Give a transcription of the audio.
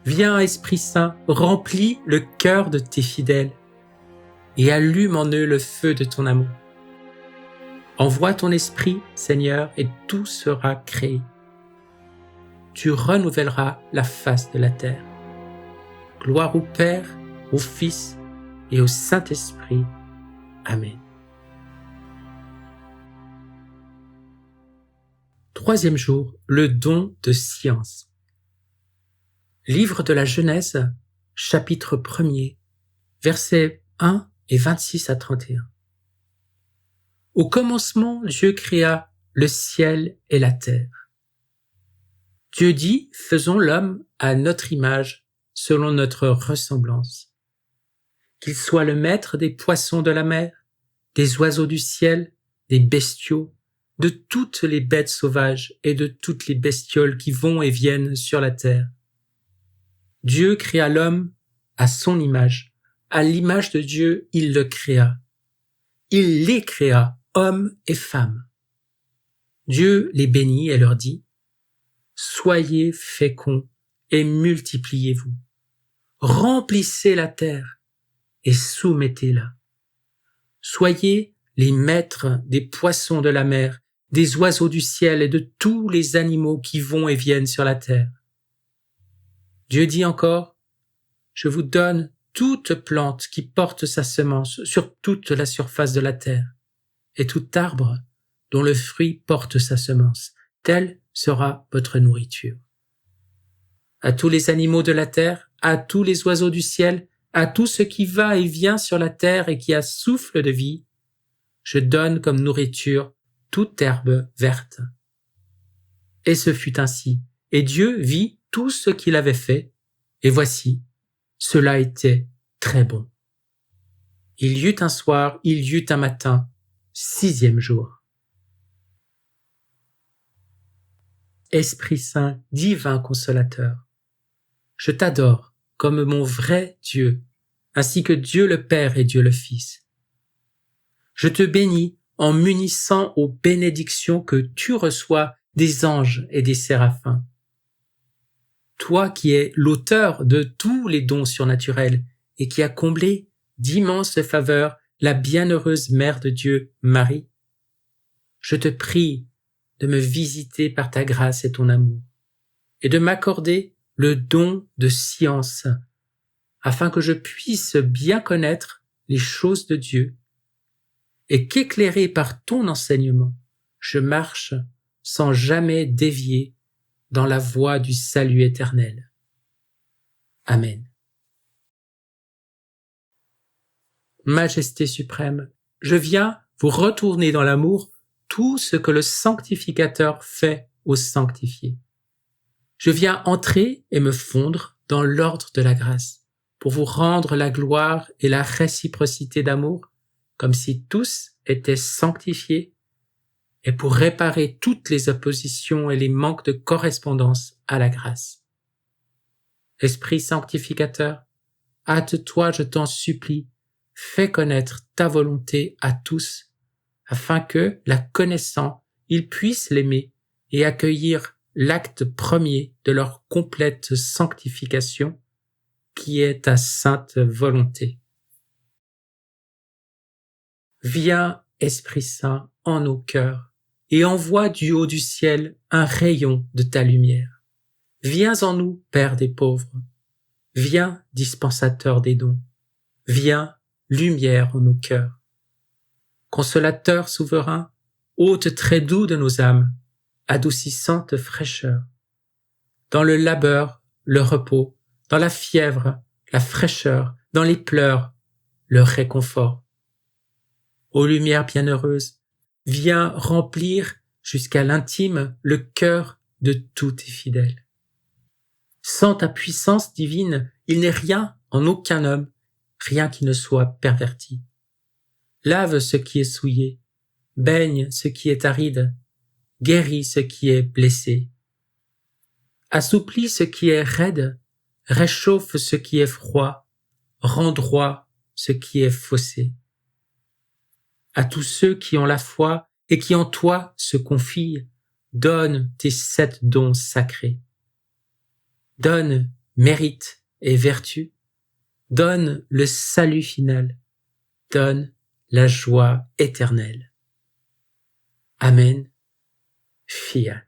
Viens, Esprit Saint, remplis le cœur de tes fidèles et allume en eux le feu de ton amour. Envoie ton Esprit, Seigneur, et tout sera créé. Tu renouvelleras la face de la terre. Gloire au Père, au Fils et au Saint-Esprit. Amen. Troisième jour, le don de science. Livre de la Genèse, chapitre 1er, versets 1 et 26 à 31. Au commencement, Dieu créa le ciel et la terre. Dieu dit, faisons l'homme à notre image, selon notre ressemblance. Qu'il soit le maître des poissons de la mer, des oiseaux du ciel, des bestiaux, de toutes les bêtes sauvages et de toutes les bestioles qui vont et viennent sur la terre. Dieu créa l'homme à son image. À l'image de Dieu, il le créa. Il les créa, hommes et femmes. Dieu les bénit et leur dit, « Soyez féconds et multipliez-vous. Remplissez la terre et soumettez-la. Soyez les maîtres des poissons de la mer, des oiseaux du ciel et de tous les animaux qui vont et viennent sur la terre. » Dieu dit encore, « Je vous donne toute plante qui porte sa semence sur toute la surface de la terre, et tout arbre dont le fruit porte sa semence, telle sera votre nourriture. À tous les animaux de la terre, à tous les oiseaux du ciel, à tout ce qui va et vient sur la terre et qui a souffle de vie, je donne comme nourriture toute herbe verte. » Et ce fut ainsi, et Dieu vit tout ce qu'il avait fait, et voici, cela était très bon. Il y eut un soir, il y eut un matin, 6e jour. Esprit Saint, divin consolateur, je t'adore comme mon vrai Dieu, ainsi que Dieu le Père et Dieu le Fils. Je te bénis en m'unissant aux bénédictions que tu reçois des anges et des séraphins. Toi qui es l'auteur de tous les dons surnaturels et qui as comblé d'immenses faveurs la bienheureuse Mère de Dieu, Marie, je te prie de me visiter par ta grâce et ton amour, et de m'accorder le don de science, afin que je puisse bien connaître les choses de Dieu, et qu'éclairé par ton enseignement, je marche sans jamais dévier dans la voie du salut éternel. Amen. Majesté suprême, je viens vous retourner dans l'amour tout ce que le sanctificateur fait aux sanctifiés. Je viens entrer et me fondre dans l'ordre de la grâce pour vous rendre la gloire et la réciprocité d'amour comme si tous étaient sanctifiés et pour réparer toutes les oppositions et les manques de correspondance à la grâce. Esprit sanctificateur, hâte-toi, je t'en supplie, fais connaître ta volonté à tous, afin que, la connaissant, ils puissent l'aimer et accueillir l'acte premier de leur complète sanctification, qui est ta sainte volonté. Viens, Esprit Saint, en nos cœurs, et envoie du haut du ciel un rayon de ta lumière. Viens en nous, Père des pauvres. Viens, dispensateur des dons. Viens, lumière en nos cœurs. Consolateur souverain, hôte très doux de nos âmes, adoucissante fraîcheur. Dans le labeur, le repos, dans la fièvre, la fraîcheur, dans les pleurs, le réconfort. Ô lumière bienheureuse, viens remplir jusqu'à l'intime le cœur de tous tes fidèles. Sans ta puissance divine, il n'est rien en aucun homme, rien qui ne soit perverti. Lave ce qui est souillé, baigne ce qui est aride, guéris ce qui est blessé. Assouplis ce qui est raide, réchauffe ce qui est froid, rends droit ce qui est faussé. À tous ceux qui ont la foi et qui en toi se confient, donne tes 7 dons sacrés. Donne mérite et vertu, donne le salut final, donne la joie éternelle. Amen. Fiat.